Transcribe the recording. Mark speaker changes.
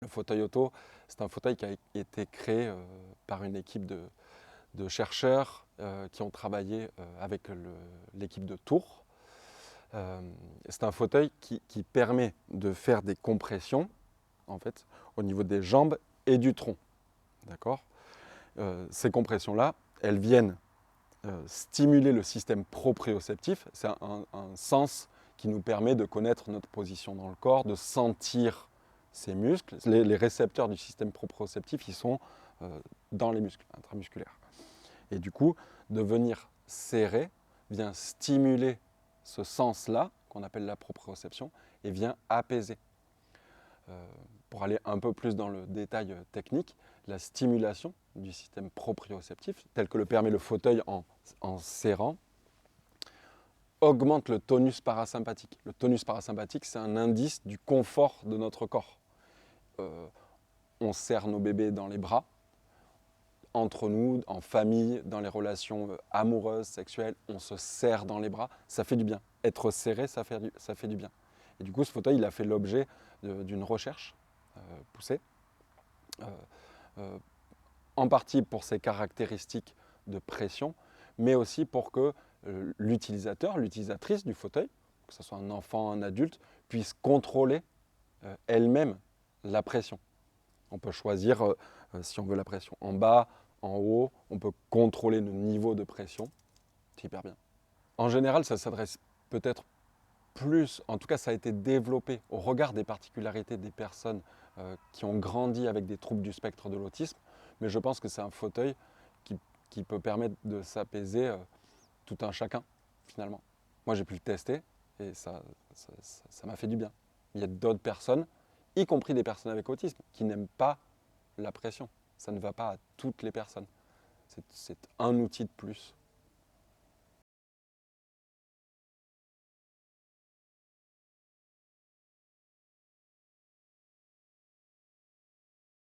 Speaker 1: Le fauteuil auto, c'est un fauteuil qui a été créé par une équipe de chercheurs qui ont travaillé avec l'équipe de Tours. C'est un fauteuil qui permet de faire des compressions en fait, au niveau des jambes et du tronc. D'accord. Ces compressions-là, elles viennent stimuler le système proprioceptif. C'est un sens qui nous permet de connaître notre position dans le corps, de sentir ses muscles. Les récepteurs du système proprioceptif, ils sont dans les muscles intramusculaires. Et du coup, de venir serrer vient stimuler ce sens-là, qu'on appelle la proprioception, et vient apaiser. Pour aller un peu plus dans le détail technique, la stimulation du système proprioceptif, tel que le permet le fauteuil en serrant, augmente le tonus parasympathique. Le tonus parasympathique, c'est un indice du confort de notre corps. On serre nos bébés dans les bras, entre nous, en famille, dans les relations amoureuses, sexuelles, on se serre dans les bras, ça fait du bien. Être serré, ça fait du bien. Et du coup, ce fauteuil, il a fait l'objet d'une recherche poussée, en partie pour ses caractéristiques de pression, mais aussi pour que l'utilisateur, l'utilisatrice du fauteuil, que ce soit un enfant, un adulte, puisse contrôler elle-même la pression. On peut choisir si on veut la pression en bas, en haut, on peut contrôler le niveau de pression, c'est hyper bien. En général, ça s'adresse peut-être plus, en tout cas ça a été développé au regard des particularités des personnes qui ont grandi avec des troubles du spectre de l'autisme, mais je pense que c'est un fauteuil qui peut permettre de s'apaiser tout un chacun, finalement. Moi j'ai pu le tester et ça m'a fait du bien. Il y a d'autres personnes, y compris des personnes avec autisme, qui n'aiment pas la pression. Ça ne va pas à toutes les personnes. C'est un outil de plus.